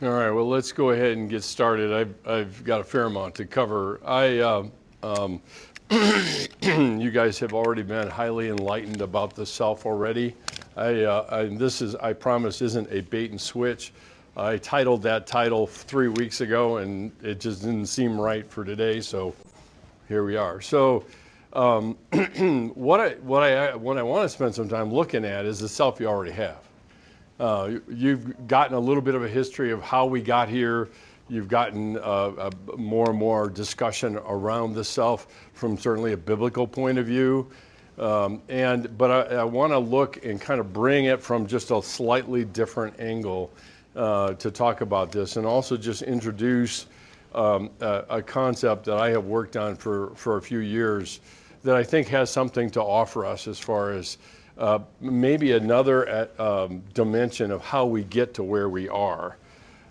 All right, well, let's go ahead and get started. I've got a fair amount to cover. You guys have already been highly enlightened about the self already. I promise, isn't a bait and switch. I titled that title 3 weeks ago, and it just didn't seem right for today, so here we are. So, what I want to spend some time looking at is the self you already have. You've gotten a little bit of a history of how we got here. You've gotten more and more discussion around the self from certainly a biblical point of view. But I want to look and kind of bring it from just a slightly different angle to talk about this, and also just introduce a concept that I have worked on for a few years that I think has something to offer us as far as maybe another dimension of how we get to where we are.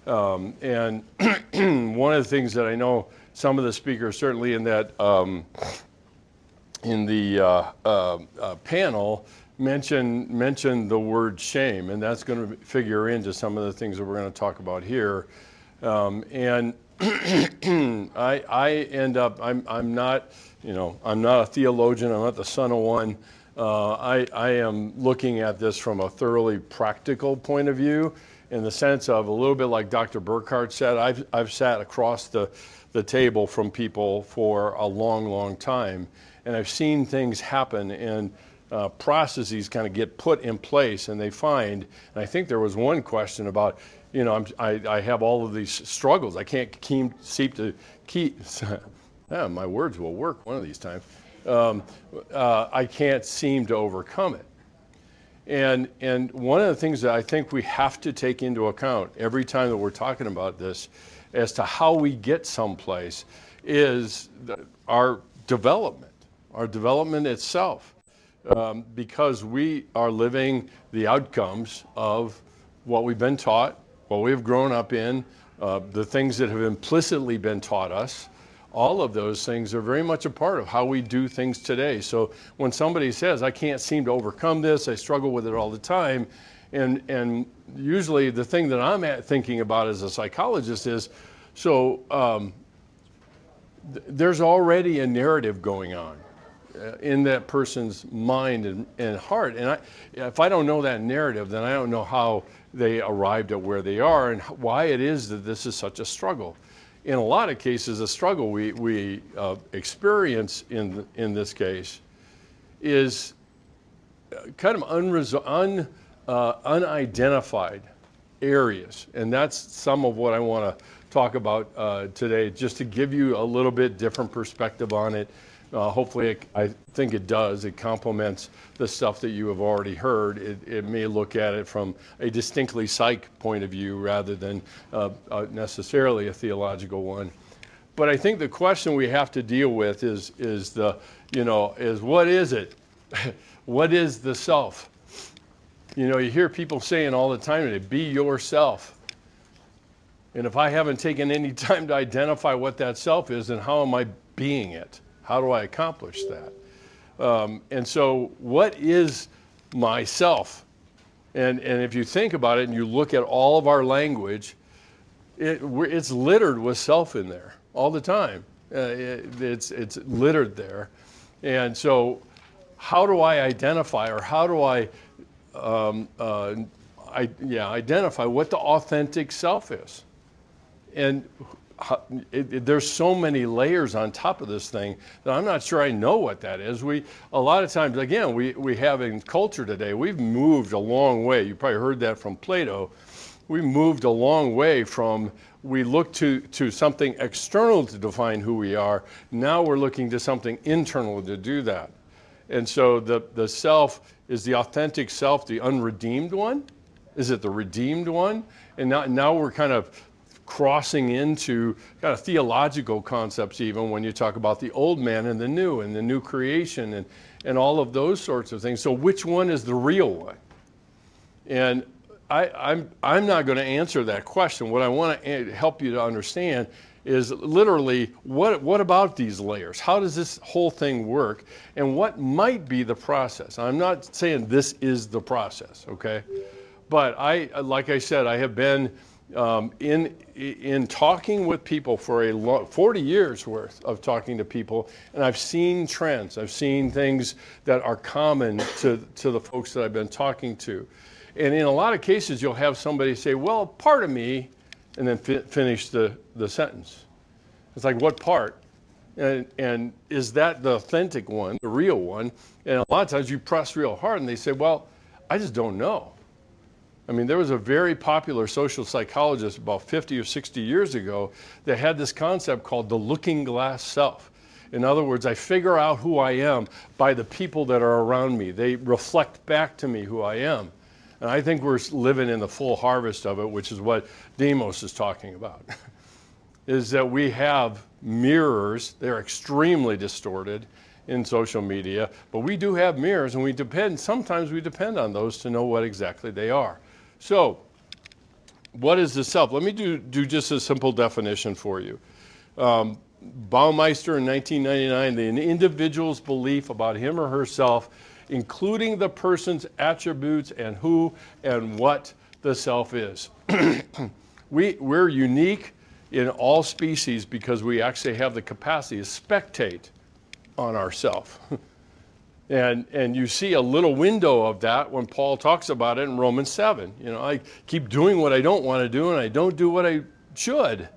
And one of the things that I know some of the speakers, certainly in that panel, mention the word shame, and that's going to figure into some of the things that we're going to talk about here. And I end up, I'm not a theologian. I'm not the son of one. I am looking at this from a thoroughly practical point of view, in the sense of a little bit like Dr. Burkhardt said. I've sat across the table from people for a long, long time, and I've seen things happen and processes kind of get put in place, and they find. And I think there was one question about, I have all of these struggles. I can't seem to keep. Yeah, my words will work one of these times. I can't seem to overcome it. And one of the things that I think we have to take into account every time that we're talking about this as to how we get someplace is our development itself. Because we are living the outcomes of what we've been taught, what we've grown up in, the things that have implicitly been taught us. All of those things are very much a part of how we do things today. So when somebody says, I can't seem to overcome this, I struggle with it all the time, and usually the thing that I'm thinking about as a psychologist is, there's already a narrative going on in that person's mind and heart. And if I don't know that narrative, then I don't know how they arrived at where they are and why it is that this is such a struggle. In a lot of cases, the struggle we experience in this case is kind of unidentified areas, and that's some of what I want to talk about today, just to give you a little bit different perspective on it. Hopefully, I think it does. It complements the stuff that you have already heard. It may look at it from a distinctly psych point of view rather than necessarily a theological one. But I think the question we have to deal with is what is it? What is the self? You hear people saying all the time today, be yourself. And if I haven't taken any time to identify what that self is, then how am I being it? How do I accomplish that? And so what is myself? And if you think about it and you look at all of our language, it's littered with self in there all the time. It's littered there. And so how do I identify, or how do I identify what the authentic self is? And there's so many layers on top of this thing that I'm not sure I know what that is. A lot of times, again, we have in culture today, we've moved a long way. You probably heard that from Plato. We moved a long way from, we look to something external to define who we are. Now we're looking to something internal to do that. And so the self is the authentic self, the unredeemed one? Is it the redeemed one? And now we're kind of crossing into kind of theological concepts, even when you talk about the old man and the new creation and all of those sorts of things. So which one is the real one? And I'm not going to answer that question. What I want to help you to understand is literally what about these layers? How does this whole thing work? And what might be the process? I'm not saying this is the process, okay? But like I said, I have been In talking with people for 40 years worth of talking to people, and I've seen trends. I've seen things that are common to the folks that I've been talking to. And in a lot of cases, you'll have somebody say, well, part of me, and then finish the sentence. It's like, what part? And is that the authentic one, the real one? And a lot of times you press real hard and they say, well, I just don't know. I mean, there was a very popular social psychologist about 50 or 60 years ago that had this concept called the looking glass self. In other words, I figure out who I am by the people that are around me. They reflect back to me who I am. And I think we're living in the full harvest of it, which is what Demos is talking about, is that we have mirrors. They're extremely distorted in social media, but we do have mirrors, and sometimes we depend on those to know what exactly they are. So, what is the self? Let me do just a simple definition for you. Baumeister in 1999, the individual's belief about him or herself, including the person's attributes and who and what the self is. We're unique in all species because we actually have the capacity to spectate on ourselves. And you see a little window of that when Paul talks about it in Romans 7. You know, I keep doing what I don't want to do, and I don't do what I should.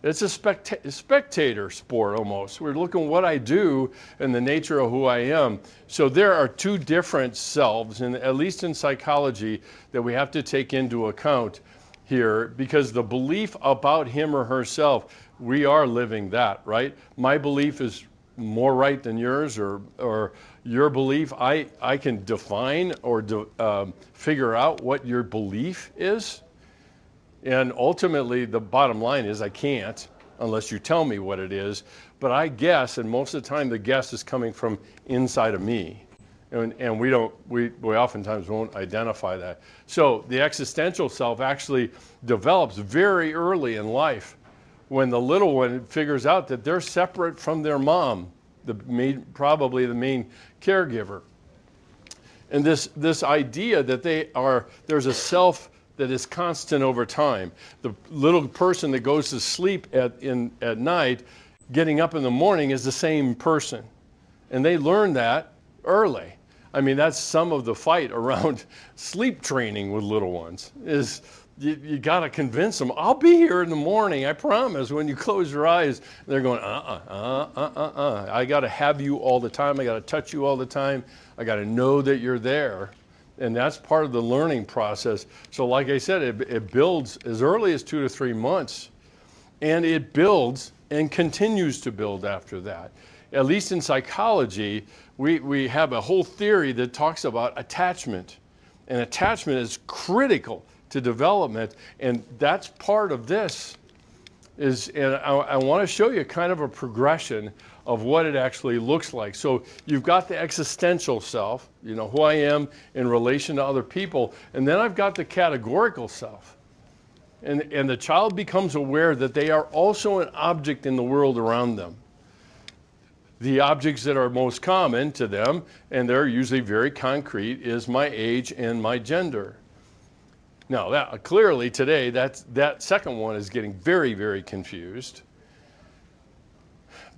It's a spectator sport almost. We're looking at what I do and the nature of who I am. So there are two different selves, and at least in psychology, that we have to take into account here, because the belief about him or herself, we are living that, right? My belief is more right than yours, or your belief, I can define or figure out what your belief is. And ultimately, the bottom line is I can't unless you tell me what it is. But I guess, and most of the time the guess is coming from inside of me. And we oftentimes won't identify that. So the existential self actually develops very early in life when the little one figures out that they're separate from their mom, probably the main caregiver. And this idea that there's a self that is constant over time. The little person that goes to sleep at night, getting up in the morning is the same person. And they learn that early. I mean, that's some of the fight around sleep training with little ones, is you got to convince them, I'll be here in the morning, I promise, when you close your eyes. They're going, I got to have you all the time. I got to touch you all the time. I got to know that you're there. And that's part of the learning process. So like I said, it builds as early as 2 to 3 months, and it builds and continues to build after that. At least in psychology, we have a whole theory that talks about attachment. And attachment is critical to development, and that's part of this. And I want to show you kind of a progression of what it actually looks like. So you've got the existential self, you know, who I am in relation to other people, and then I've got the categorical self. And the child becomes aware that they are also an object in the world around them. The objects that are most common to them, and they're usually very concrete, is my age and my gender. Now, clearly today, that second one is getting very, very confused,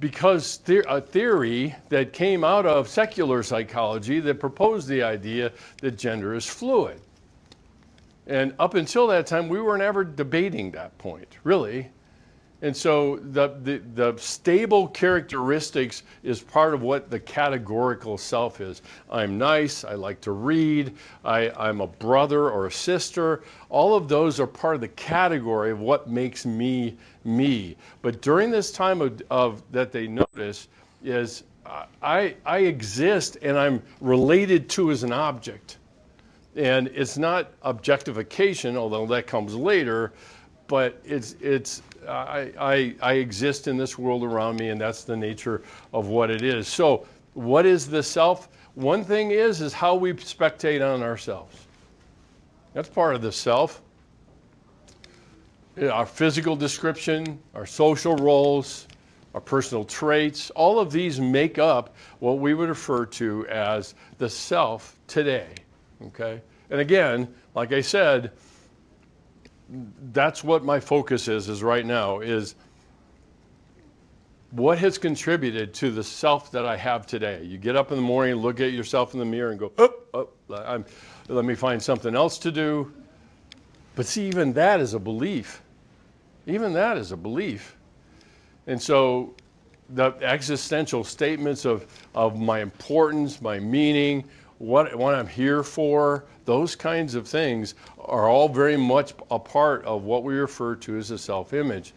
because a theory that came out of secular psychology that proposed the idea that gender is fluid. And up until that time, we were never debating that point, really. And so the stable characteristics is part of what the categorical self is. I'm nice, I like to read, I'm a brother or a sister. All of those are part of the category of what makes me me. But during this time of that they notice is I exist and I'm related to as an object. And it's not objectification, although that comes later, but I exist in this world around me, and that's the nature of what it is. So what is the self? One thing is how we spectate on ourselves. That's part of the self. Our physical description, our social roles, our personal traits, all of these make up what we would refer to as the self today. Okay? And again, like I said, that's what my focus is right now, is what has contributed to the self that I have today. You get up in the morning, look at yourself in the mirror and go, let me find something else to do. But see, even that is a belief. Even that is a belief. And so the existential statements of my importance, my meaning, what I'm here for, those kinds of things are all very much a part of what we refer to as a self-image.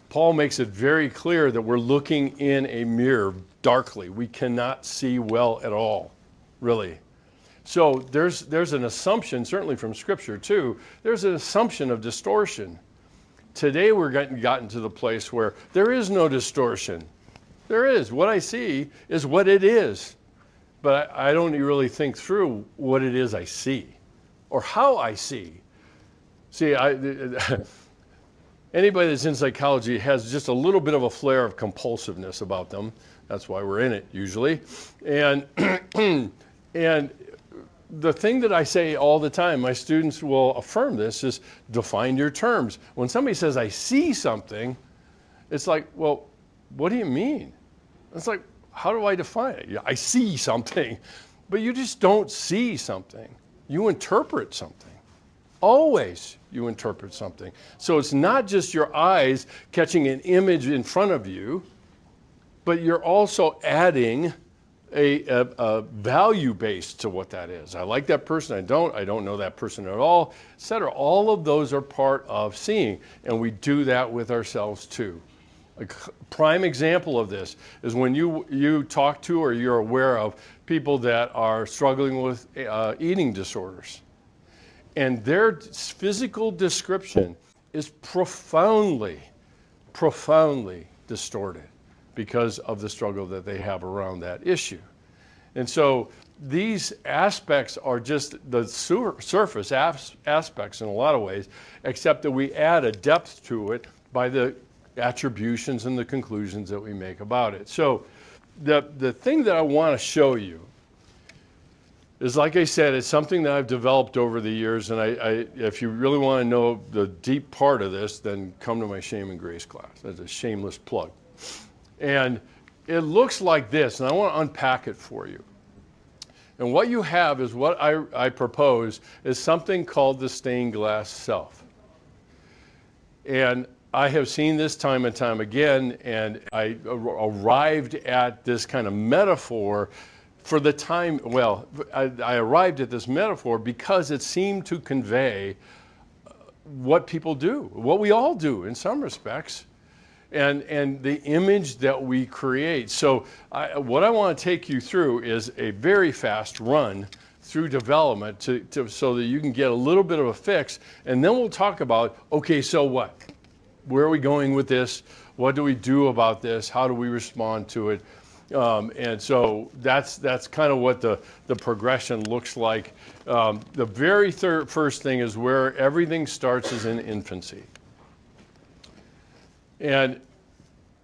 Paul makes it very clear that we're looking in a mirror darkly. We cannot see well at all, really. So there's an assumption, certainly from Scripture too, there's an assumption of distortion. Today we're gotten to the place where there is no distortion. There is. What I see is what it is. But I don't really think through what it is I see or how I see. See, anybody that's in psychology has just a little bit of a flare of compulsiveness about them. That's why we're in it usually. And the thing that I say all the time, my students will affirm this, is define your terms. When somebody says, I see something, it's like, well, what do you mean? It's like, how do I define it? I see something, but you just don't see something. You interpret something. Always you interpret something. So it's not just your eyes catching an image in front of you, but you're also adding a value base to what that is. I like that person, I don't know that person at all, etc. All of those are part of seeing, and we do that with ourselves too. A prime example of this is when you talk to or you're aware of people that are struggling with eating disorders. And their physical description is profoundly, profoundly distorted because of the struggle that they have around that issue. And so these aspects are just the surface aspects in a lot of ways, except that we add a depth to it by the attributions and the conclusions that we make about it. So the thing that I want to show you is, like I said, it's something that I've developed over the years, and if you really want to know the deep part of this, then come to my Shame and Grace class. That's a shameless plug. And it looks like this, and I want to unpack it for you. And what you have is what I propose is something called the stained glass self. And I have seen this time and time again, and I arrived at this kind of metaphor for the time, well, I arrived at this metaphor because it seemed to convey what people do, what we all do in some respects, and the image that we create. So what I want to take you through is a very fast run through development so that you can get a little bit of a fix, and then we'll talk about, okay, so what? Where are we going with this? What do we do about this? How do we respond to it? And so that's kind of what the progression looks like. The very first thing is where everything starts is in infancy. And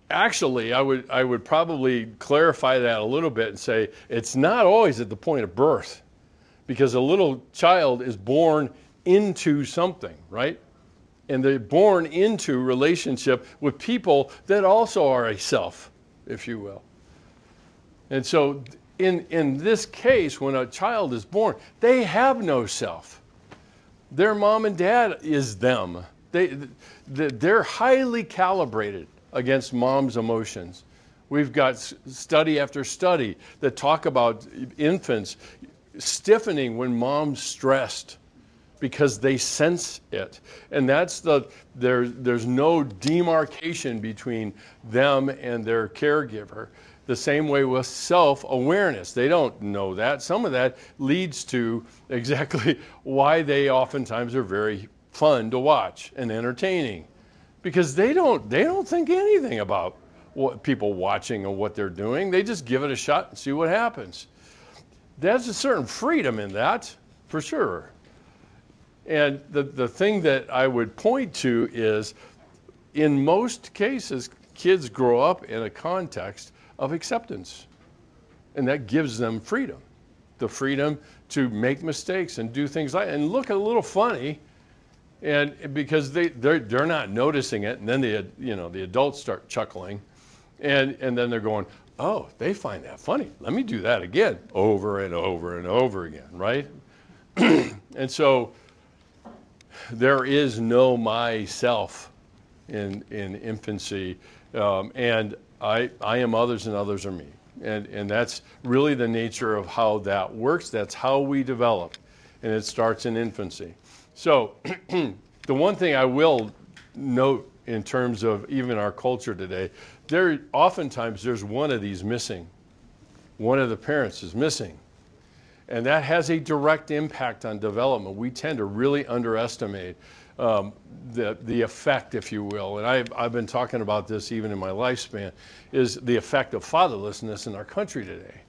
actually, I would probably clarify that a little bit and say it's not always at the point of birth, because a little child is born into something, right? And they're born into relationship with people that also are a self, if you will. And so in this case, when a child is born, they have no self. Their mom and dad is them. They're highly calibrated against mom's emotions. We've got study after study that talk about infants stiffening when mom's stressed, because they sense it. And that's there's no demarcation between them and their caregiver. The same way with self-awareness. They don't know that. Some of that leads to exactly why they oftentimes are very fun to watch and entertaining, because they don't think anything about what people watching and what they're doing. They just give it a shot and see what happens. There's a certain freedom in that, for sure. And the thing that I would point to is, in most cases, kids grow up in a context of acceptance. And that gives them freedom. The freedom to make mistakes and do things and look a little funny And because they're not noticing it, and then the adults start chuckling, and then they're going, oh, they find that funny. Let me do that again, over and over and over again, right? And so there is no myself in infancy, and I am others and others are me. And that's really the nature of how that works. That's how we develop, and it starts in infancy. So the one thing I will note in terms of even our culture today, oftentimes there's one of these missing. One of the parents is missing. And that has a direct impact on development. We tend to really underestimate the effect, if you will, and I've been talking about this even in my lifespan, is the effect of fatherlessness in our country today.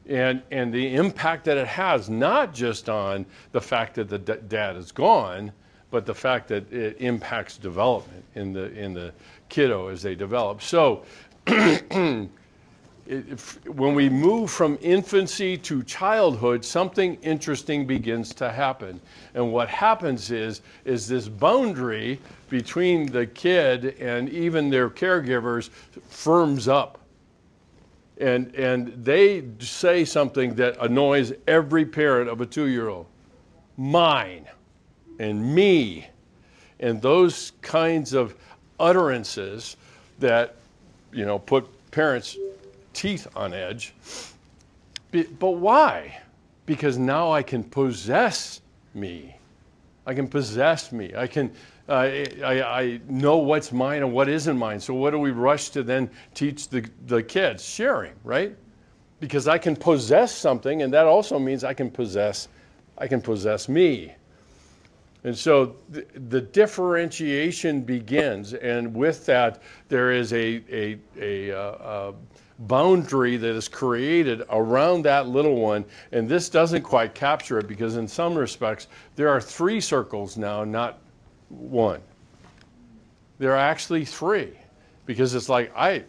And the impact that it has, not just on the fact that the dad is gone, but the fact that it impacts development in the kiddo as they develop. So when we move from infancy to childhood, something interesting begins to happen. And what happens is this boundary between the kid and even their caregivers firms up. And they say something that annoys every parent of a 2-year-old. Mine and me. And those kinds of utterances that, put parents' teeth on edge. But why? Because now I can possess me. I can possess me. I know what's mine and what isn't mine. So what do we rush to then teach the kids? Sharing, right? Because I can possess something, and that also means I can possess me. And so the differentiation begins, and with that, there is a boundary that is created around that little one, and this doesn't quite capture it because in some respects, there are 3 circles now, not 1. There are actually 3, because it's like, I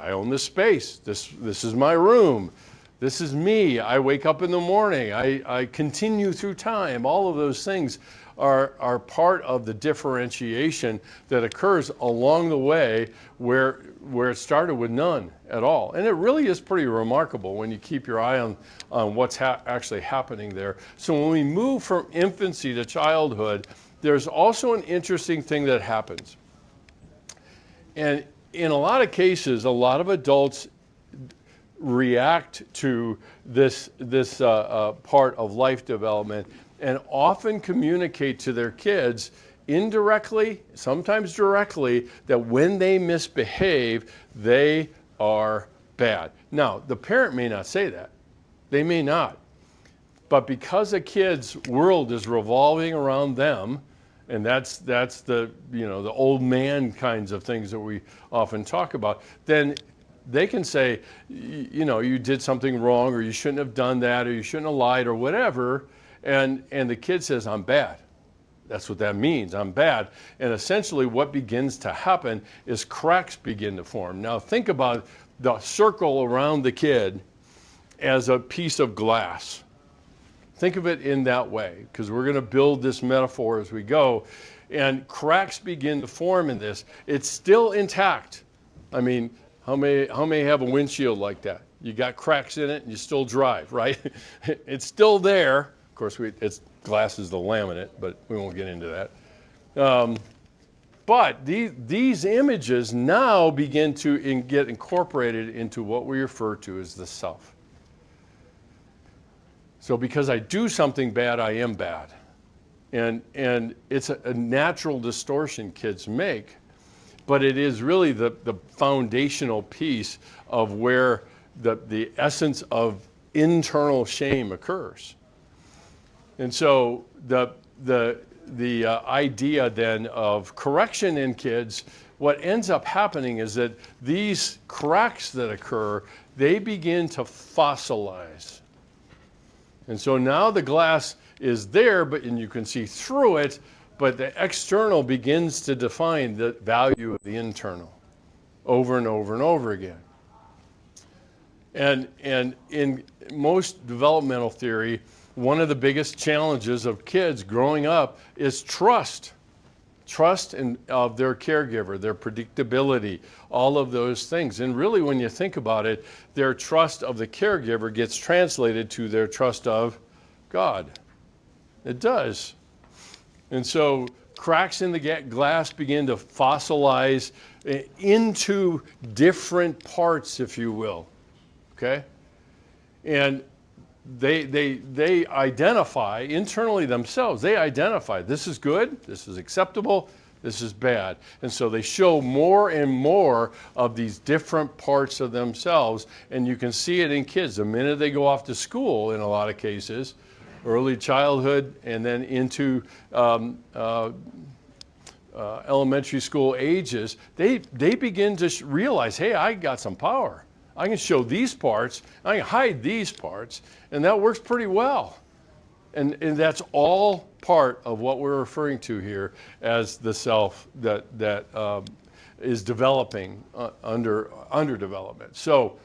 own this space, this is my room, this is me, I wake up in the morning, I continue through time. All of those things are part of the differentiation that occurs along the way where it started with none at all. And it really is pretty remarkable when you keep your eye on what's actually happening there. So when we move from infancy to childhood, there's also an interesting thing that happens. And in a lot of cases, a lot of adults react to this part of life development and often communicate to their kids indirectly, sometimes directly, that when they misbehave, they are bad. Now, the parent may not say that. They may not. But because a kid's world is revolving around them, and that's the the old man kinds of things that we often talk about, then they can say, you did something wrong, or you shouldn't have done that, or you shouldn't have lied, or whatever, and the kid says, I'm bad. That's what that means, I'm bad. And essentially what begins to happen is cracks begin to form. Now think about the circle around the kid as a piece of glass. Think of it in that way, because we're going to build this metaphor as we go. And cracks begin to form in this. It's still intact. I mean, how many have a windshield like that? You got cracks in it and you still drive, right? It's still there. Of course, glass is the laminate, but we won't get into that. But these images now begin to get incorporated into what we refer to as the self. So because I do something bad, I am bad. And it's a natural distortion kids make, but it is really the foundational piece of where the essence of internal shame occurs. And so the idea then of correction in kids, what ends up happening is that these cracks that occur, they begin to fossilize. And so now the glass is there, and you can see through it, but the external begins to define the value of the internal over and over and over again. And in most developmental theory, one of the biggest challenges of kids growing up is trust. Trust of their caregiver, their predictability, all of those things. And really, when you think about it, their trust of the caregiver gets translated to their trust of God. It does. And so cracks in the glass begin to fossilize into different parts, if you will. Okay? And they identify internally themselves. They identify this is good, this is acceptable, this is bad. And so they show more and more of these different parts of themselves. And you can see it in kids. The minute they go off to school, in a lot of cases, early childhood and then into elementary school ages, they begin to realize, hey, I got some power. I can show these parts, I can hide these parts, and that works pretty well. And that's all part of what we're referring to here as the self that is developing under development. So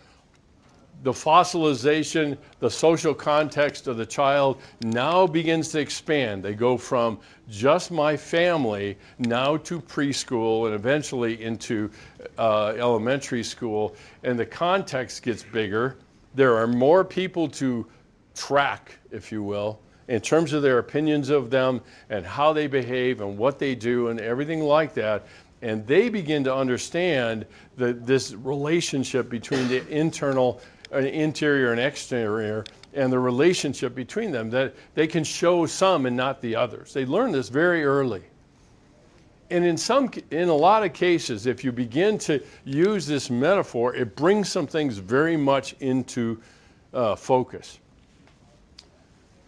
the fossilization, the social context of the child now begins to expand. They go from just my family now to preschool and eventually into elementary school, and the context gets bigger. There are more people to track, if you will, in terms of their opinions of them and how they behave and what they do and everything like that. And they begin to understand this relationship between the interior and exterior, and the relationship between them, that they can show some and not the others. They learn this very early. And in a lot of cases, if you begin to use this metaphor, it brings some things very much into focus.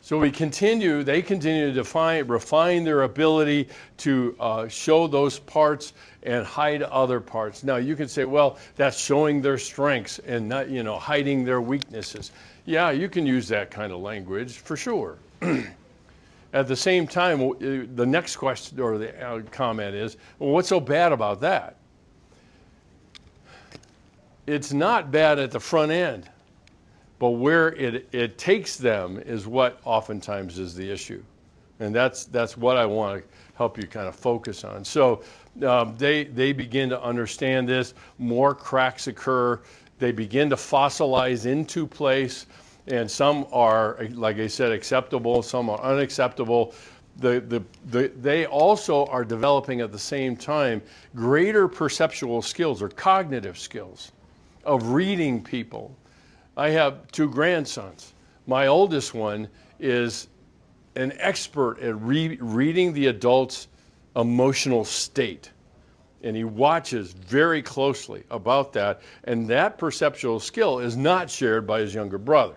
So they continue to refine their ability to show those parts and hide other parts. Now you can say, well, that's showing their strengths and not, hiding their weaknesses. Yeah, you can use that kind of language for sure. At the same time, the next question or the comment is, well, what's so bad about that? It's not bad at the front end. But where it takes them is what oftentimes is the issue. And that's what I want to help you kind of focus on. So they begin to understand this. More cracks occur. They begin to fossilize into place. And some are, like I said, acceptable. Some are unacceptable. They also are developing at the same time greater perceptual skills or cognitive skills of reading people. I have 2 grandsons. My oldest one is an expert at reading the adult's emotional state. And he watches very closely about that. And that perceptual skill is not shared by his younger brother.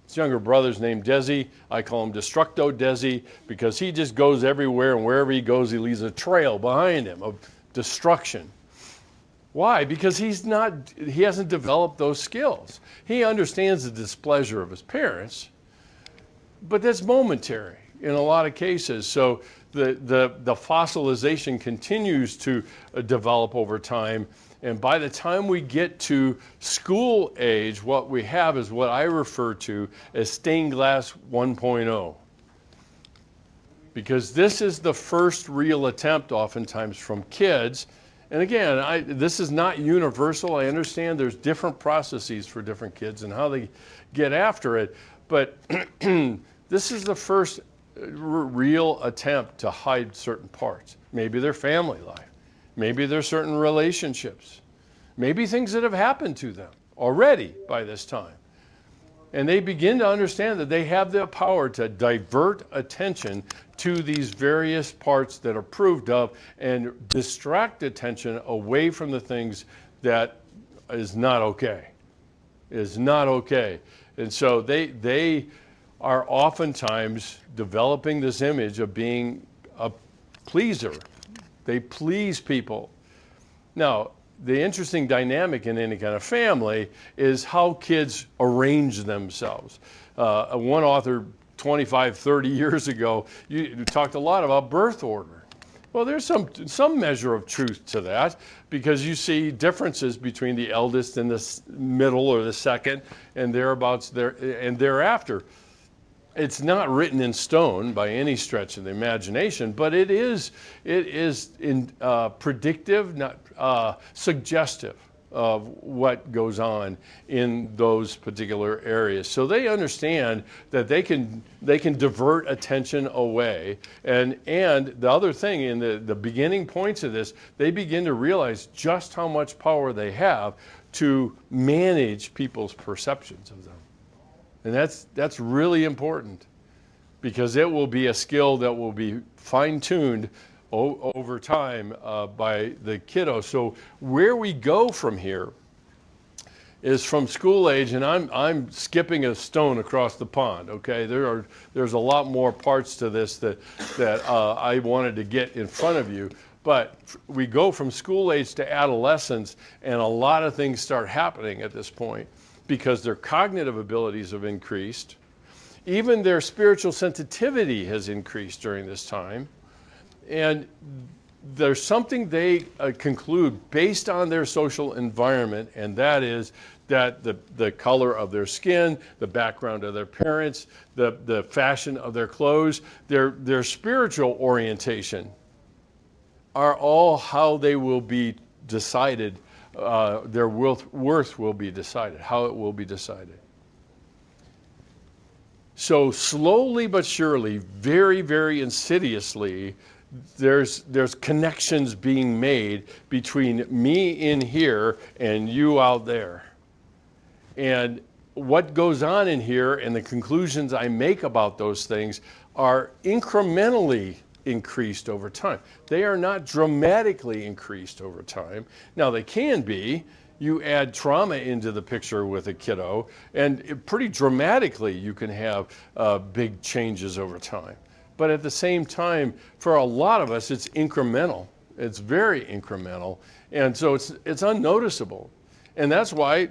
His younger brother's named Desi. I call him Destructo Desi because he just goes everywhere, and wherever he goes, he leaves a trail behind him of destruction. Why? Because he hasn't developed those skills. He understands the displeasure of his parents, but that's momentary in a lot of cases. So the fossilization continues to develop over time. And by the time we get to school age, what we have is what I refer to as stained glass 1.0. Because this is the first real attempt oftentimes from kids. And again, this is not universal. I understand there's different processes for different kids and how they get after it. But this is the first real attempt to hide certain parts. Maybe their family life. Maybe there's certain relationships. Maybe things that have happened to them already by this time. And they begin to understand that they have the power to divert attention to these various parts that are approved of and distract attention away from the things that is not okay. Is not okay. And so they are oftentimes developing this image of being a pleaser. They please people. Now, the interesting dynamic in any kind of family is how kids arrange themselves. One author 25, 30 years ago, you talked a lot about birth order. Well, there's some measure of truth to that because you see differences between the eldest and the middle or the second and thereabouts there and thereafter. It's not written in stone by any stretch of the imagination, but it is predictive, not suggestive of what goes on in those particular areas. So they understand that they can divert attention away. And the other thing, in the beginning points of this, they begin to realize just how much power they have to manage people's perceptions of them. And that's really important, because it will be a skill that will be fine-tuned over time by the kiddo. So where we go from here is from school age, and I'm skipping a stone across the pond. Okay, there's a lot more parts to this that I wanted to get in front of you. But we go from school age to adolescence, and a lot of things start happening at this point, because their cognitive abilities have increased. Even their spiritual sensitivity has increased during this time. And there's something they conclude based on their social environment, and that is that the color of their skin, the background of their parents, the fashion of their clothes, their spiritual orientation are all how they will be decided, their worth will be decided, how it will be decided. So slowly but surely, very, very insidiously, there's connections being made between me in here and you out there. And what goes on in here and the conclusions I make about those things are incrementally increased over time. They are not dramatically increased over time. Now they can be. You add trauma into the picture with a kiddo, and pretty dramatically you can have big changes over time. But at the same time, for a lot of us, it's incremental. It's very incremental. And so it's unnoticeable. And that's why,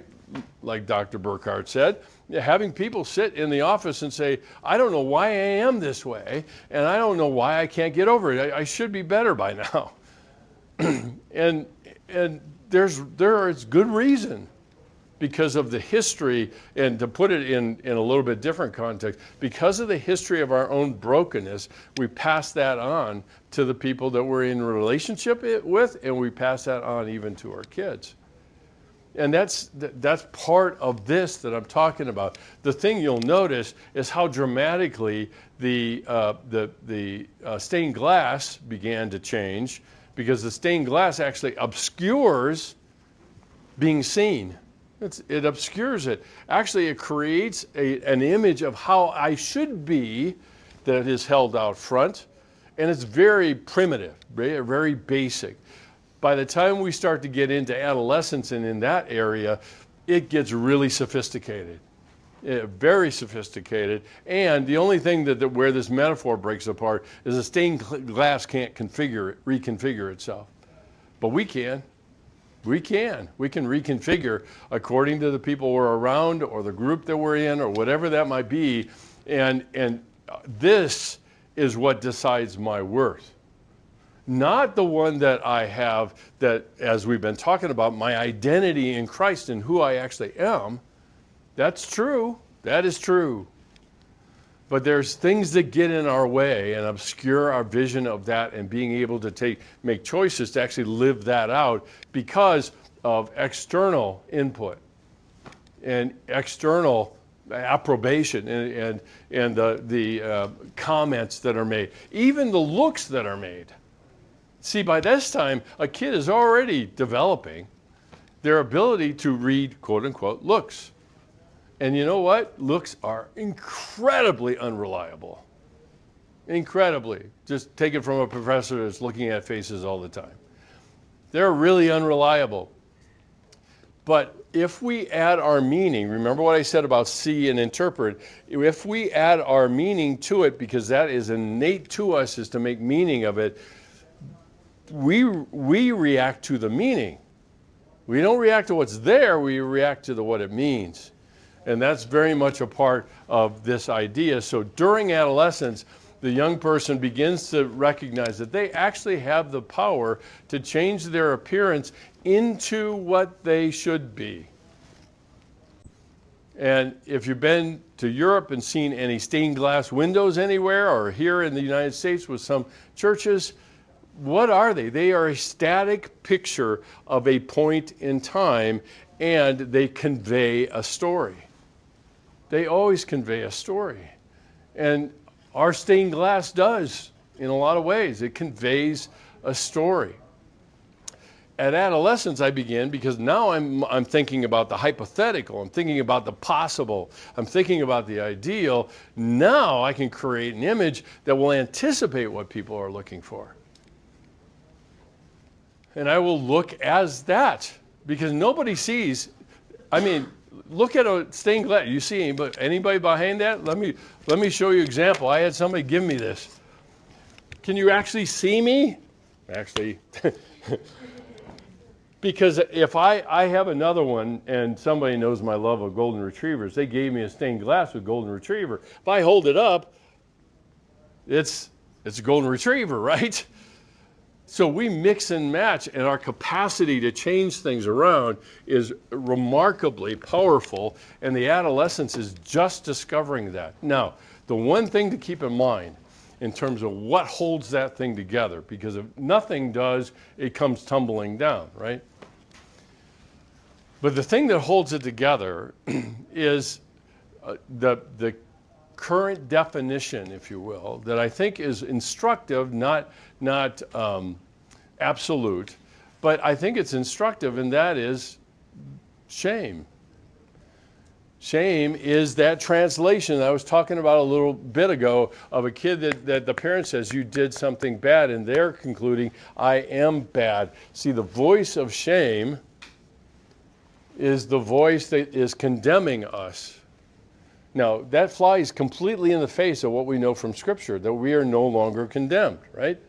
like Dr. Burkhardt said, having people sit in the office and say, I don't know why I am this way, and I don't know why I can't get over it. I should be better by now. and there is good reason, because of the history, and to put it in a little bit different context, because of the history of our own brokenness, we pass that on to the people that we're in relationship with, and we pass that on even to our kids. And that's part of this that I'm talking about. The thing you'll notice is how dramatically the stained glass began to change, because the stained glass actually obscures being seen. It obscures it. Actually, it creates an image of how I should be that is held out front, and it's very primitive, very, very basic. By the time we start to get into adolescence and in that area, it gets really sophisticated, very sophisticated. And the only thing where this metaphor breaks apart is the stained glass can't reconfigure itself, but we can. We can reconfigure according to the people we're around, or the group that we're in, or whatever that might be. And this is what decides my worth. Not the one that I have, that, as we've been talking about, my identity in Christ and who I actually am. That's true. That is true. But there's things that get in our way and obscure our vision of that, and being able to make choices to actually live that out because of external input and external approbation and the comments that are made, even the looks that are made. See, by this time, a kid is already developing their ability to read, quote unquote, looks. And you know what? Looks are incredibly unreliable. Incredibly. Just take it from a professor that's looking at faces all the time. They're really unreliable. But if we add our meaning, remember what I said about see and interpret, if we add our meaning to it, because that is innate to us, is to make meaning of it, we react to the meaning. We don't react to what's there, we react to what it means. And that's very much a part of this idea. So during adolescence, the young person begins to recognize that they actually have the power to change their appearance into what they should be. And if you've been to Europe and seen any stained glass windows anywhere, or here in the United States with some churches, what are they? They are a static picture of a point in time, and they convey a story. They always convey a story. And our stained glass does in a lot of ways. It conveys a story. At adolescence, I began, because now I'm thinking about the hypothetical, I'm thinking about the possible, I'm thinking about the ideal. Now I can create an image that will anticipate what people are looking for. And I will look as that, because nobody sees. I mean, look at a stained glass. You see anybody behind that? Let me show you an example. I had somebody give me this. Can you actually see me? Actually. Because if I have another one, and somebody knows my love of golden retrievers, they gave me a stained glass with golden retriever. If I hold it up, it's a golden retriever, right? So we mix and match, and our capacity to change things around is remarkably powerful, and the adolescence is just discovering that. Now, the one thing to keep in mind in terms of what holds that thing together, because if nothing does, it comes tumbling down, right? But the thing that holds it together is the current definition, if you will, that I think is instructive, not absolute, but I think it's instructive, and that is shame. Shame is that translation I was talking about a little bit ago of a kid that the parent says, you did something bad, and they're concluding, I am bad. See, the voice of shame is the voice that is condemning us. Now, that flies completely in the face of what we know from Scripture, that we are no longer condemned, right?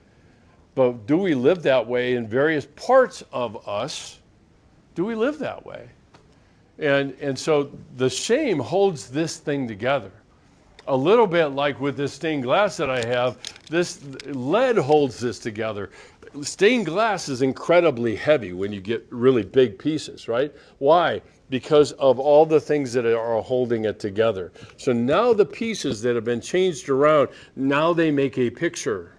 But do we live that way in various parts of us? Do we live that way? And so the shame holds this thing together. A little bit like with this stained glass that I have, this lead holds this together. Stained glass is incredibly heavy when you get really big pieces, right? Why? Because of all the things that are holding it together. So now the pieces that have been changed around, now they make a picture.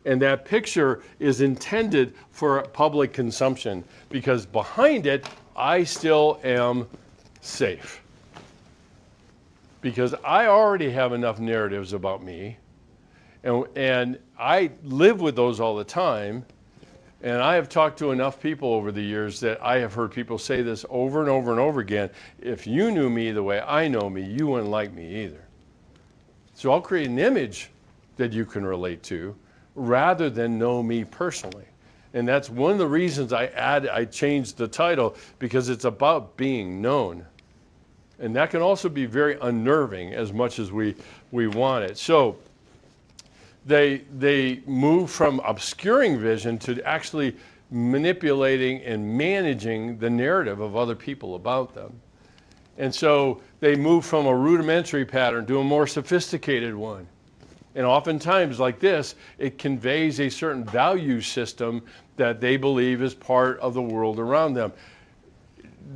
And that picture is intended for public consumption, because behind it, I still am safe. Because I already have enough narratives about me, and I live with those all the time, and I have talked to enough people over the years that I have heard people say this over and over and over again. If you knew me the way I know me, you wouldn't like me either. So I'll create an image that you can relate to rather than know me personally. And that's one of the reasons I changed the title, because it's about being known. And that can also be very unnerving as much as we want it. So they move from obscuring vision to actually manipulating and managing the narrative of other people about them. And so they move from a rudimentary pattern to a more sophisticated one. And oftentimes, like this, it conveys a certain value system that they believe is part of the world around them.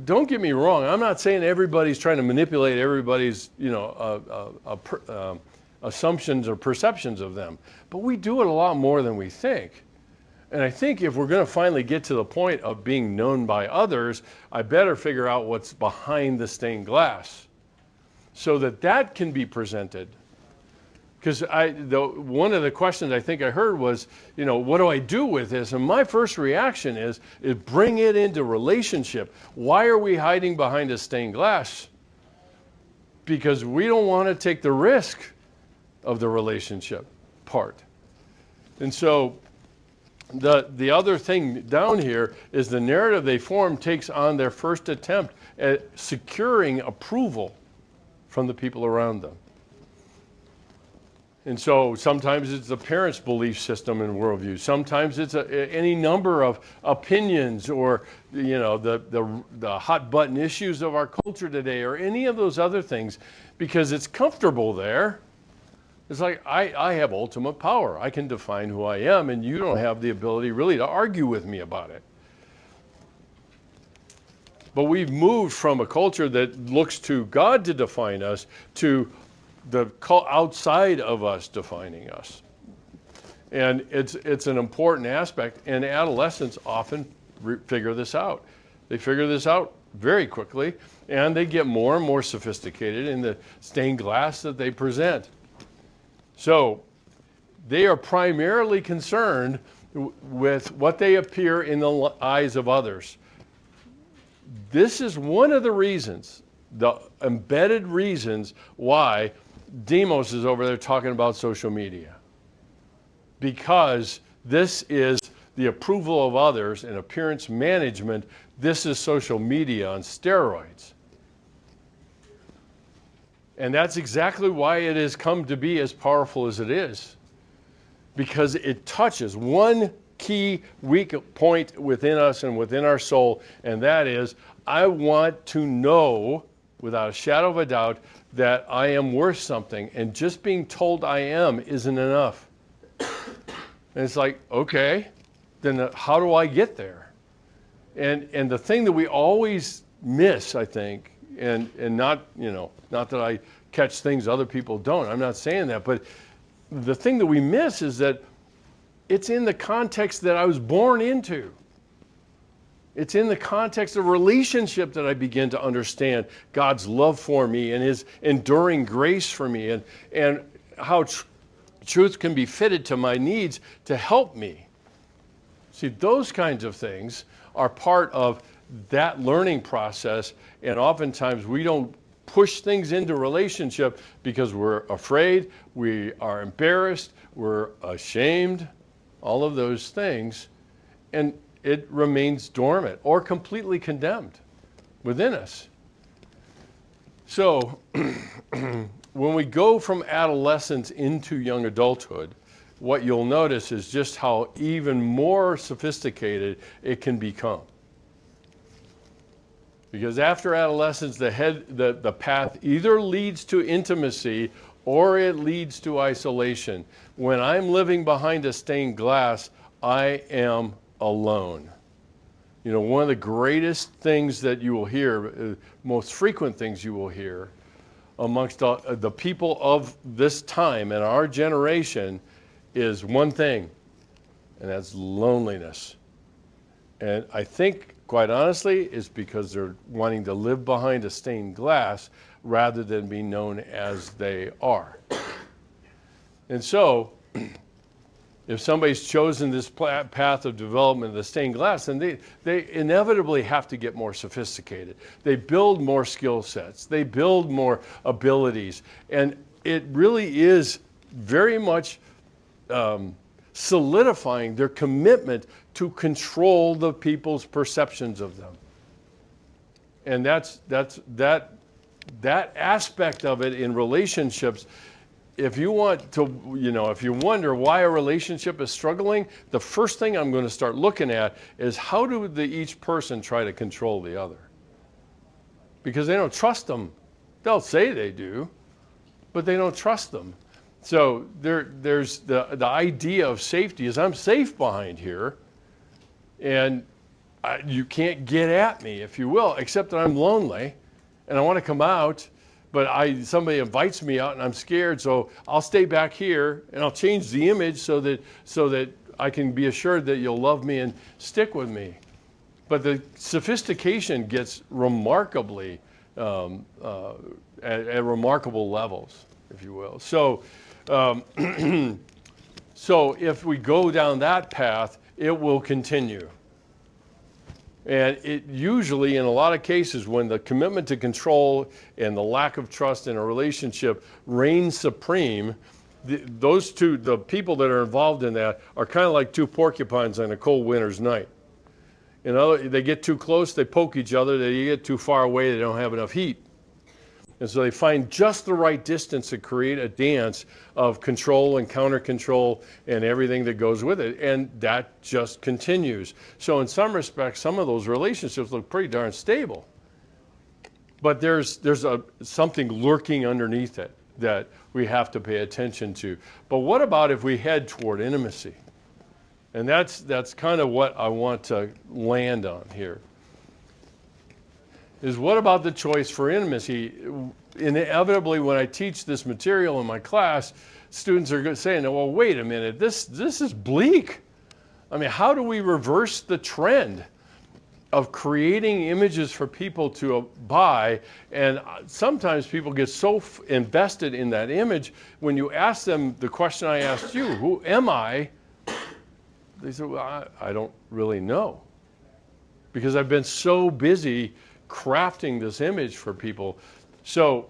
Don't get me wrong. I'm not saying everybody's trying to manipulate everybody's, assumptions or perceptions of them. But we do it a lot more than we think. And I think if we're going to finally get to the point of being known by others, I better figure out what's behind the stained glass so that can be presented. Because one of the questions I think I heard was, what do I do with this? And my first reaction is bring it into relationship. Why are we hiding behind a stained glass? Because we don't want to take the risk of the relationship part. And so the other thing down here is the narrative they form takes on their first attempt at securing approval from the people around them. And so sometimes it's the parent's belief system and worldview. Sometimes it's any number of opinions, or the hot button issues of our culture today, or any of those other things, because it's comfortable there. It's like I have ultimate power. I can define who I am, and you don't have the ability really to argue with me about it. But we've moved from a culture that looks to God to define us to the outside of us defining us. And it's an important aspect, and adolescents often figure this out. They figure this out very quickly, and they get more and more sophisticated in the stained glass that they present. So they are primarily concerned with what they appear in the eyes of others. This is one of the reasons, the embedded reasons why Demos is over there talking about social media. Because this is the approval of others and appearance management. This is social media on steroids. And that's exactly why it has come to be as powerful as it is. Because it touches one key weak point within us and within our soul, and that is, I want to know, without a shadow of a doubt, that I am worth something, and just being told I am isn't enough. And it's like, okay, then how do I get there? And the thing that we always miss, I think, and not, not that I catch things other people don't, I'm not saying that, but the thing that we miss is that it's in the context that I was born into. It's in the context of relationship that I begin to understand God's love for me and his enduring grace for me, and how truth can be fitted to my needs to help me. See, those kinds of things are part of that learning process, and oftentimes we don't push things into relationship because we're afraid, we are embarrassed, we're ashamed, all of those things, and it remains dormant or completely condemned within us. So when we go from adolescence into young adulthood, what you'll notice is just how even more sophisticated it can become. Because after adolescence, the path either leads to intimacy or it leads to isolation. When I'm living behind a stained glass, I am alone. One of the greatest things that you will hear, most frequent things you will hear amongst the people of this time and our generation is one thing, and that's loneliness. And I think, quite honestly, it's because they're wanting to live behind a stained glass rather than be known as they are. And so, if somebody's chosen this path of development of the stained glass, then they inevitably have to get more sophisticated. They build more skill sets. They build more abilities. And it really is very much solidifying their commitment to control the people's perceptions of them. And that aspect of it in relationships. If you want to, if you wonder why a relationship is struggling, the first thing I'm going to start looking at is how do each person try to control the other? Because they don't trust them. They'll say they do, but they don't trust them. So there's the idea of safety is I'm safe behind here, and you can't get at me, if you will, except that I'm lonely, and I want to come out. But somebody invites me out and I'm scared, so I'll stay back here and I'll change the image so that I can be assured that you'll love me and stick with me. But the sophistication gets remarkably at remarkable levels, if you will. So, so if we go down that path, it will continue. And it usually, in a lot of cases, when the commitment to control and the lack of trust in a relationship reigns supreme, those two, the people that are involved in that, are kind of like two porcupines on a cold winter's night. They get too close, they poke each other. They get too far away, they don't have enough heat. And so they find just the right distance to create a dance of control and counter control and everything that goes with it. And that just continues. So in some respects, some of those relationships look pretty darn stable. But there's something lurking underneath it that we have to pay attention to. But what about if we head toward intimacy? And that's kind of what I want to land on here. is what about the choice for intimacy? Inevitably, when I teach this material in my class, students are saying, well, wait a minute, this is bleak. I mean, how do we reverse the trend of creating images for people to buy? And sometimes people get so invested in that image, when you ask them the question I asked you, who am I? They say, well, I don't really know. Because I've been so busy crafting this image for people. So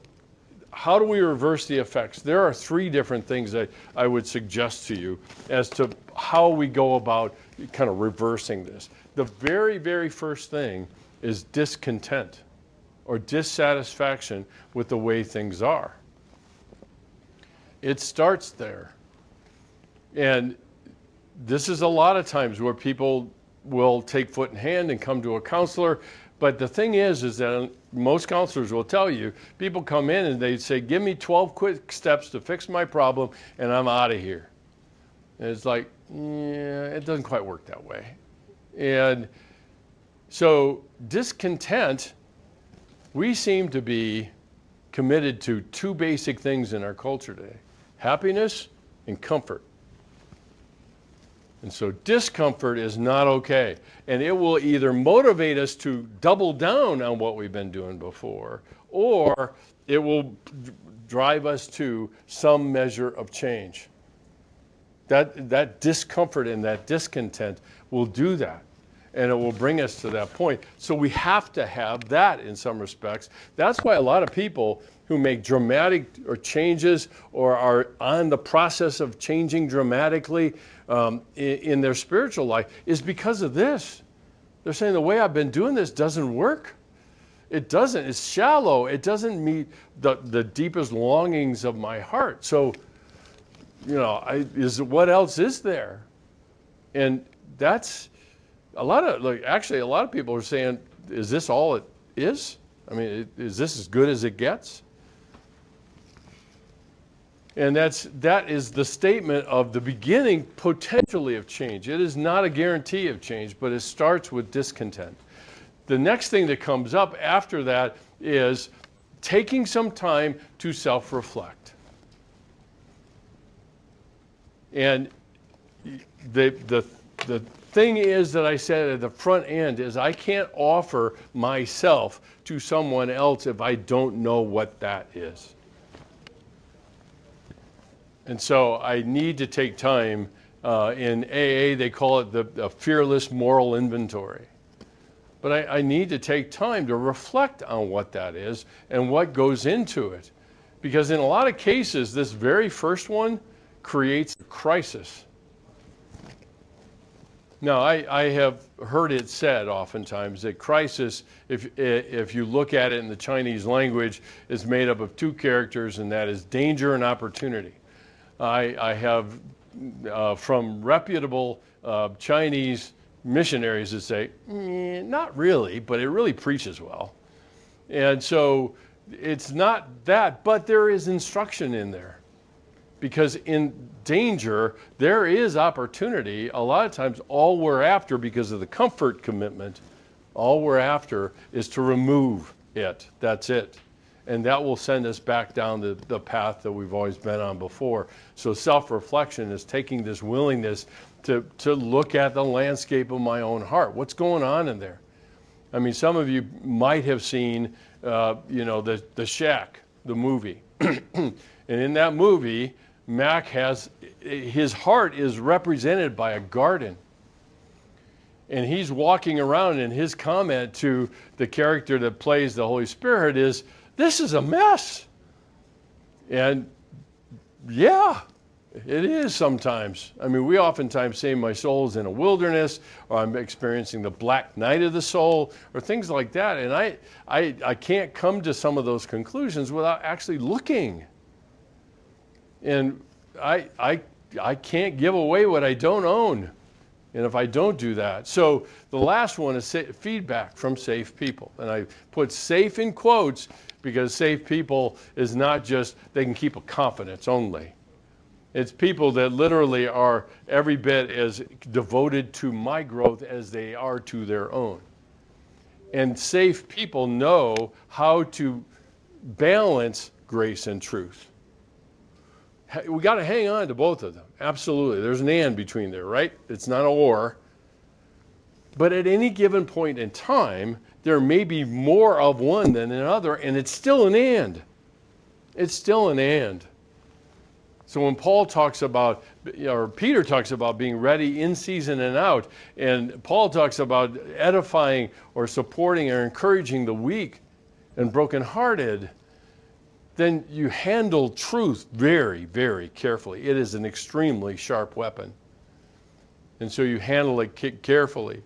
how do we reverse the effects? There are 3 different things that I would suggest to you as to how we go about kind of reversing this. The very, very first thing is discontent or dissatisfaction with the way things are. It starts there. And this is a lot of times where people will take foot in hand and come to a counselor. But the thing is that most counselors will tell you, people come in and they say, give me 12 quick steps to fix my problem and I'm out of here. And it's like, yeah, it doesn't quite work that way. And so discontent, we seem to be committed to 2 basic things in our culture today: happiness and comfort. And so discomfort is not okay. And it will either motivate us to double down on what we've been doing before, or it will drive us to some measure of change. That discomfort and that discontent will do that. And it will bring us to that point. So we have to have that in some respects. That's why a lot of people who make dramatic or changes or are on the process of changing dramatically in their spiritual life is because of this. They're saying the way I've been doing this doesn't work. It doesn't. It's shallow. It doesn't meet the deepest longings of my heart. So, what else is there? And that's a lot of people are saying, is this all it is? I mean, is this as good as it gets? And that is the statement of the beginning, potentially, of change. It is not a guarantee of change, but it starts with discontent. The next thing that comes up after that is taking some time to self-reflect. And the thing is that I said at the front end is I can't offer myself to someone else if I don't know what that is. And so I need to take time. In AA, they call it the fearless moral inventory. But I need to take time to reflect on what that is and what goes into it. Because in a lot of cases, this very first one creates a crisis. Now, I have heard it said oftentimes that crisis, if you look at it in the Chinese language, is made up of 2 characters, and that is danger and opportunity. I have, from reputable Chinese missionaries that say, not really, but it really preaches well. And so it's not that, but there is instruction in there. Because in danger, there is opportunity. A lot of times, all we're after, because of the comfort commitment, all we're after is to remove it. That's it. And that will send us back down the path that we've always been on before. So self-reflection is taking this willingness to look at the landscape of my own heart. What's going on in there? I mean, some of you might have seen, the Shack, the movie. And in that movie, Mac his heart is represented by a garden. And he's walking around, and his comment to the character that plays the Holy Spirit is, this is a mess. And yeah, it is sometimes. I mean, we oftentimes say my soul's in a wilderness, or I'm experiencing the black night of the soul, or things like that. And I can't come to some of those conclusions without actually looking. And I can't give away what I don't own. And if I don't do that. So the last one is feedback from safe people. And I put safe in quotes because safe people is not just they can keep a confidence only. It's people that literally are every bit as devoted to my growth as they are to their own. And safe people know how to balance grace and truth. We got to hang on to both of them. Absolutely. There's an and between there, right? It's not an or. But at any given point in time, there may be more of one than another, and it's still an and. It's still an and. So when Paul talks about, or Peter talks about being ready in season and out, and Paul talks about edifying or supporting or encouraging the weak and brokenhearted, then you handle truth very, very carefully. It is an extremely sharp weapon. And so you handle it carefully.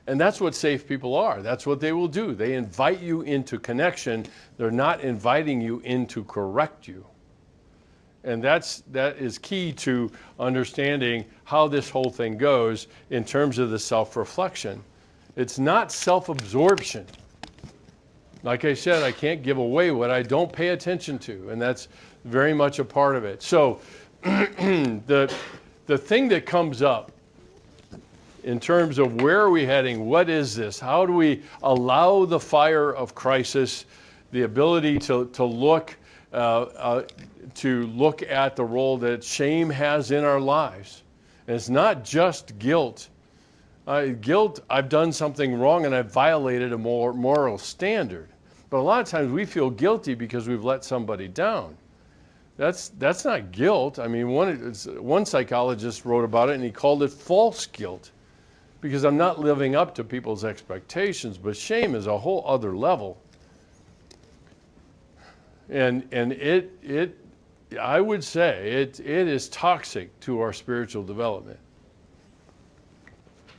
And that's what safe people are. That's what they will do. They invite you into connection. They're not inviting you in to correct you. And that is key to understanding how this whole thing goes in terms of the self-reflection. It's not self-absorption. Like I said, I can't give away what I don't pay attention to, and that's very much a part of it. So the thing that comes up in terms of where are we heading, what is this, how do we allow the fire of crisis, the ability to look at the role that shame has in our lives. And it's not just guilt. Guilt, I've done something wrong and I've violated a moral standard. But a lot of times we feel guilty because we've let somebody down. That's not guilt. I mean, one psychologist wrote about it and he called it false guilt because I'm not living up to people's expectations. But shame is a whole other level. And it I would say it is toxic to our spiritual development.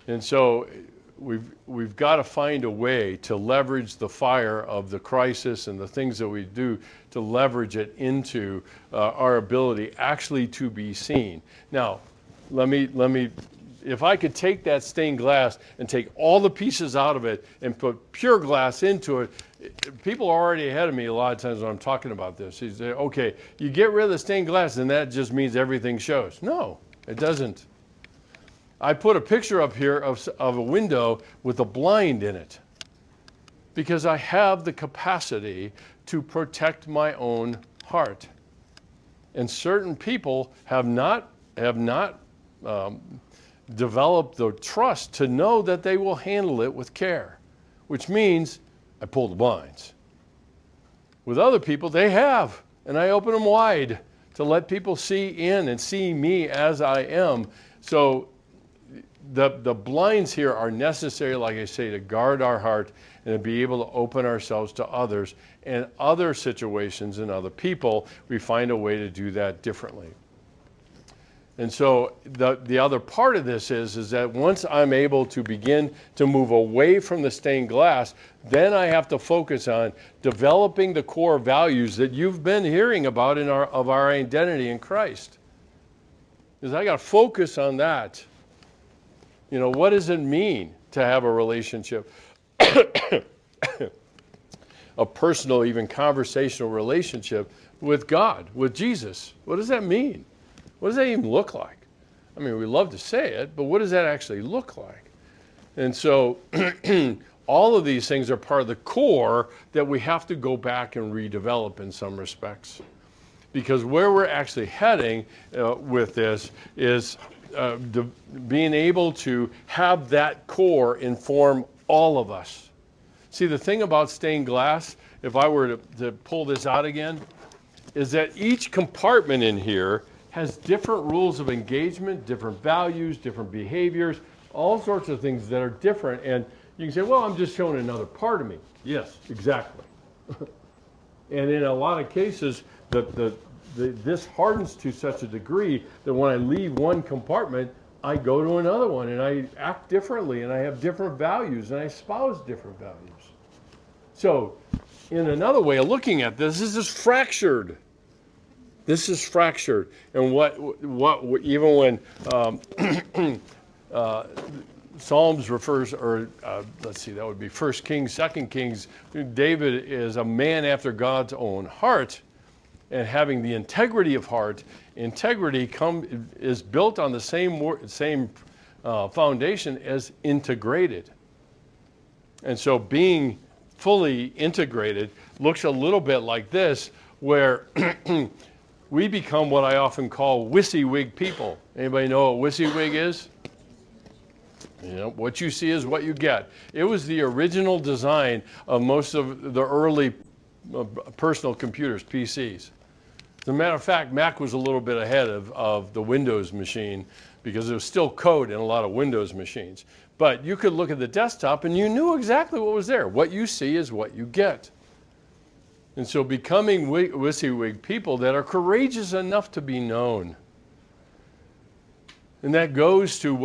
And so we've got to find a way to leverage the fire of the crisis and the things that we do to leverage it into our ability actually to be seen. Now, let me if I could take that stained glass and take all the pieces out of it and put pure glass into it, people are already ahead of me a lot of times when I'm talking about this. They say, okay, you get rid of the stained glass and that just means everything shows. No, it doesn't. I put a picture up here of a window with a blind in it because I have the capacity to protect my own heart. And certain people have not developed the trust to know that they will handle it with care, which means I pull the blinds. With other people, they have, and I open them wide to let people see in and see me as I am. So the blinds here are necessary, like I say, to guard our heart and to be able to open ourselves to others and other situations and other people. We find a way to do that differently. And so the other part of this is that once I'm able to begin to move away from the stained glass, then I have to focus on developing the core values that you've been hearing about of our identity in Christ. Because I got to focus on that. You know, what does it mean to have a relationship, a personal, even conversational relationship with God, with Jesus? What does that mean? What does that even look like? I mean, we love to say it, but what does that actually look like? And so all of these things are part of the core that we have to go back and redevelop in some respects. Because where we're actually heading with this is being able to have that core inform all of us. See, the thing about stained glass, if I were to pull this out again, is that each compartment in here has different rules of engagement, different values, different behaviors, all sorts of things that are different. And you can say, well, I'm just showing another part of me. Yes, exactly. And in a lot of cases, this hardens to such a degree that when I leave one compartment, I go to another one and I act differently and I have different values and I espouse different values. So in another way of looking at this is fractured. This is fractured. And what even when Psalms refers, or let's see, that would be 1 Kings, 2 Kings, David is a man after God's own heart. And having the integrity of heart, integrity is built on the same foundation as integrated. And so being fully integrated looks a little bit like this, where we become what I often call WYSIWYG people. Anybody know what WYSIWYG is? You know, what you see is what you get. It was the original design of most of the early personal computers, PCs. As a matter of fact, Mac was a little bit ahead of the Windows machine because there was still code in a lot of Windows machines. But you could look at the desktop and you knew exactly what was there. What you see is what you get. And so becoming WYSIWYG people that are courageous enough to be known. And that goes to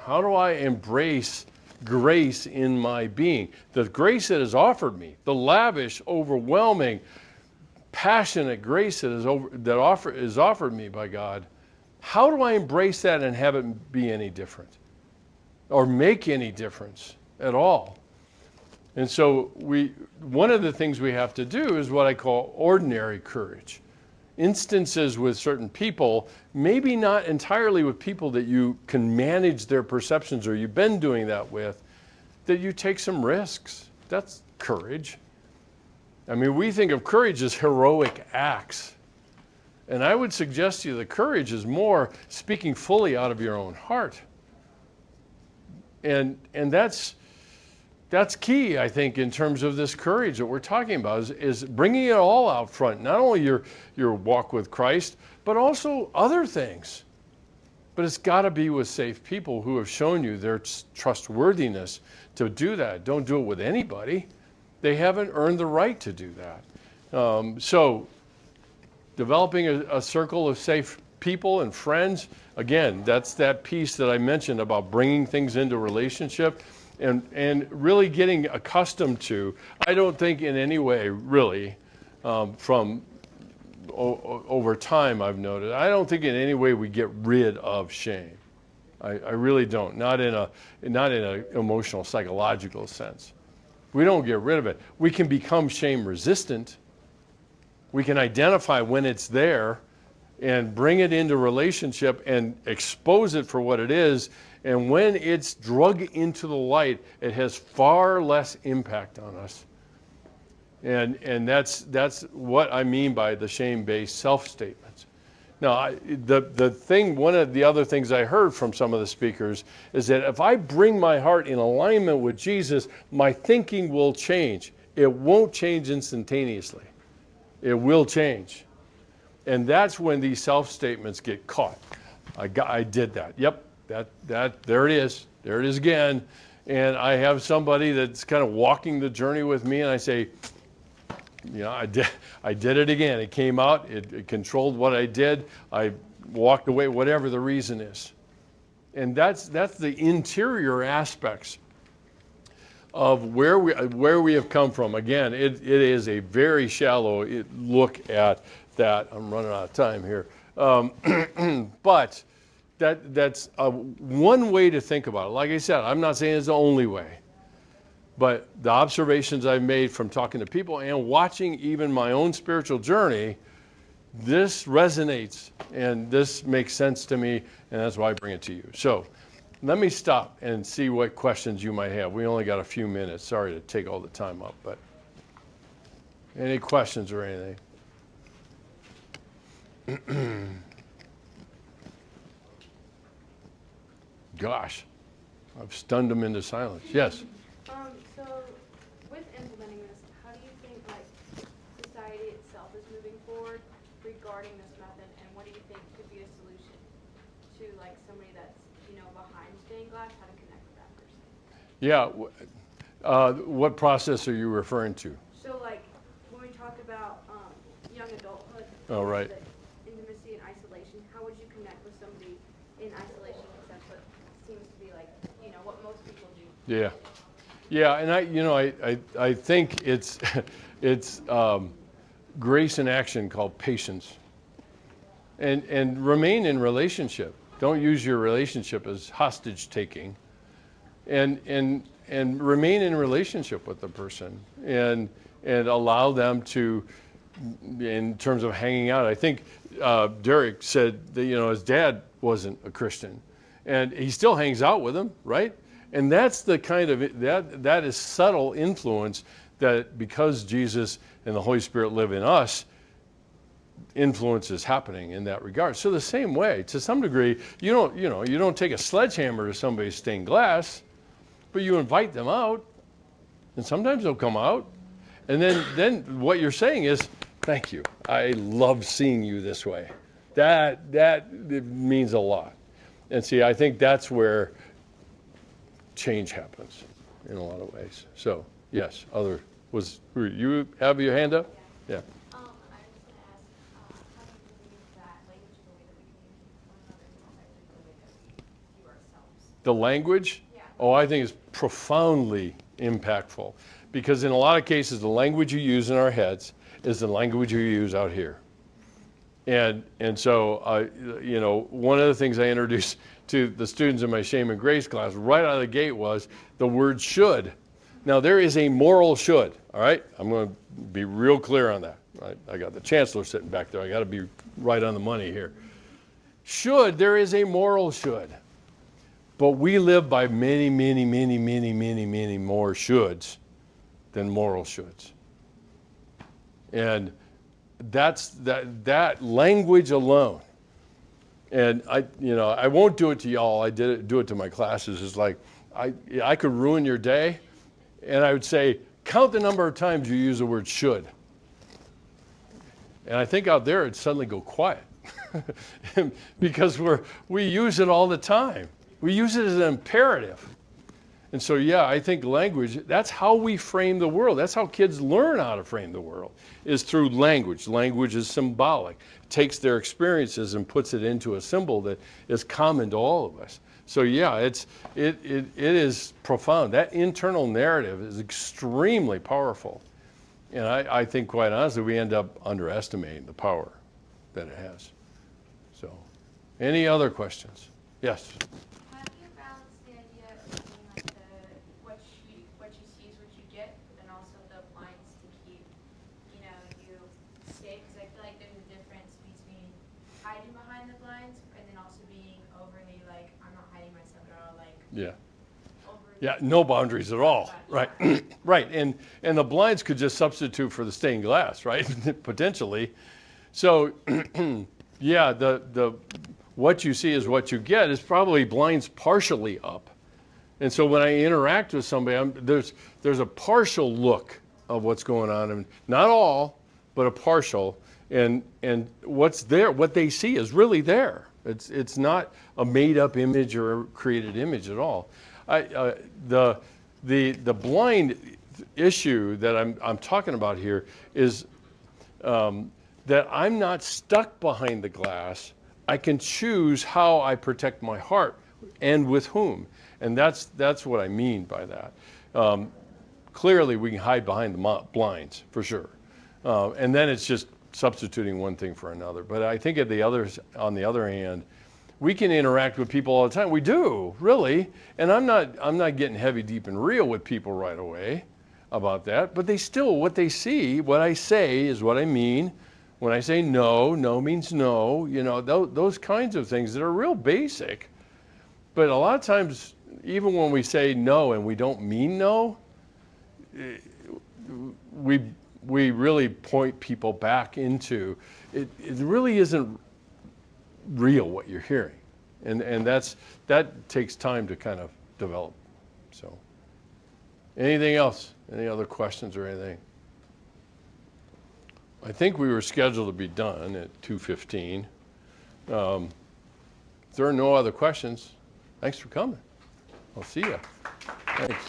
how do I embrace grace in my being? The grace that is offered me, the lavish, overwhelming, passionate grace that is offered me by God. How do I embrace that and have it be any different? Or make any difference at all? And so one of the things we have to do is what I call ordinary courage. Instances with certain people, maybe not entirely with people that you can manage their perceptions or you've been doing that with, that you take some risks. That's courage. I mean, we think of courage as heroic acts. And I would suggest to you that courage is more speaking fully out of your own heart. And that's key, I think, in terms of this courage that we're talking about, is bringing it all out front. Not only your walk with Christ, but also other things. But it's got to be with safe people who have shown you their trustworthiness to do that. Don't do it with anybody. They haven't earned the right to do that. So developing a circle of safe people and friends, again, that's that piece that I mentioned about bringing things into relationship and really getting accustomed to. I don't think in any way, really, from over time I've noted, I don't think in any way we get rid of shame. I really don't. Not in an emotional, psychological sense. We don't get rid of it. We can become shame resistant. We can identify when it's there and bring it into relationship and expose it for what it is. And when it's drug into the light, it has far less impact on us. And that's what I mean by the shame-based self-statements. Now, one of the other things I heard from some of the speakers is that if I bring my heart in alignment with Jesus, my thinking will change. It won't change instantaneously. It will change. And that's when these self-statements get caught. I did that. Yep, there it is. There it is again. And I have somebody that's kind of walking the journey with me, and I say, I did it again. It came out. It controlled what I did. I walked away, whatever the reason is. And that's the interior aspects of where we have come from. Again, it is a very shallow look at that. I'm running out of time here. But that's one way to think about it. Like I said, I'm not saying it's the only way. But the observations I've made from talking to people and watching even my own spiritual journey, this resonates and this makes sense to me, and that's why I bring it to you. So let me stop and see what questions you might have. We only got a few minutes. Sorry to take all the time up, but any questions or anything? Gosh, I've stunned them into silence. Yes? So with implementing this, how do you think society itself is moving forward regarding this method, and what do you think could be a solution to somebody that's behind stained glass, how to connect with that person? Yeah. What process are you referring to? So when we talk about young adulthood, oh, right. The intimacy and isolation, how would you connect with somebody in isolation, because that's what seems to be what most people do? Yeah. Yeah, and I think it's grace in action called patience. And remain in relationship. Don't use your relationship as hostage taking. And remain in relationship with the person and allow them to, in terms of hanging out. I think Derek said that his dad wasn't a Christian, and he still hangs out with him, right? And that's the kind of, that is subtle influence that because Jesus and the Holy Spirit live in us, influence is happening in that regard. So the same way, to some degree, you don't take a sledgehammer to somebody's stained glass, but you invite them out, and sometimes they'll come out. And then what you're saying is, thank you. I love seeing you this way. That it means a lot. And see, I think that's where change happens in a lot of ways. So, yes, you have your hand up? Yeah. I was going to ask, how do you believe that language is the way that we communicate with one another is actually the way that we view ourselves? The language? Yeah. Oh, I think it's profoundly impactful. Because in a lot of cases, the language you use in our heads is the language you use out here. And so, one of the things I introduced to the students in my Shame and Grace class right out of the gate was the word should. Now, there is a moral should, all right? I'm going to be real clear on that. I got the chancellor sitting back there. I got to be right on the money here. Should, there is a moral should. But we live by many, many, many, many, many, many more shoulds than moral shoulds. And that's that language alone. And I won't do it to y'all. I do it to my classes. It's like I could ruin your day, and I would say count the number of times you use the word should. And I think out there it'd suddenly go quiet because we use it all the time. We use it as an imperative. And so, yeah, I think language, that's how we frame the world. That's how kids learn how to frame the world, is through language. Language is symbolic. It takes their experiences and puts it into a symbol that is common to all of us. So, yeah, it is profound. That internal narrative is extremely powerful. And I think, quite honestly, we end up underestimating the power that it has. So, any other questions? Yes? How do you balance the idea of being like what you see is what you get, but then also the blinds to keep, you safe? Because I feel like there's a difference between hiding behind the blinds and then also being overly like, I'm not hiding myself at all, like. Yeah. Overly. Yeah, no boundaries at all, right? Right, and the blinds could just substitute for the stained glass, right? Potentially. So, yeah, the what you see is what you get is probably blinds partially up. And so when I interact with somebody, there's a partial look of what's going on, and not all, but a partial. And what's there, what they see is really there. It's not a made-up image or a created image at all. The blind issue that I'm talking about here is that I'm not stuck behind the glass. I can choose how I protect my heart and with whom. And that's what I mean by that. Clearly, we can hide behind the blinds, for sure. And then it's just substituting one thing for another. But I think on the other hand, we can interact with people all the time. We do, really. And I'm not getting heavy, deep, and real with people right away about that. But they still, what they see, what I say is what I mean. When I say no, no means no. Those kinds of things that are real basic. But a lot of times, even when we say no and we don't mean no, we really point people back into it. It really isn't real what you're hearing, and that takes time to kind of develop. So, anything else? Any other questions or anything? I think we were scheduled to be done at 2:15. If there are no other questions, thanks for coming. I'll see you. Thanks.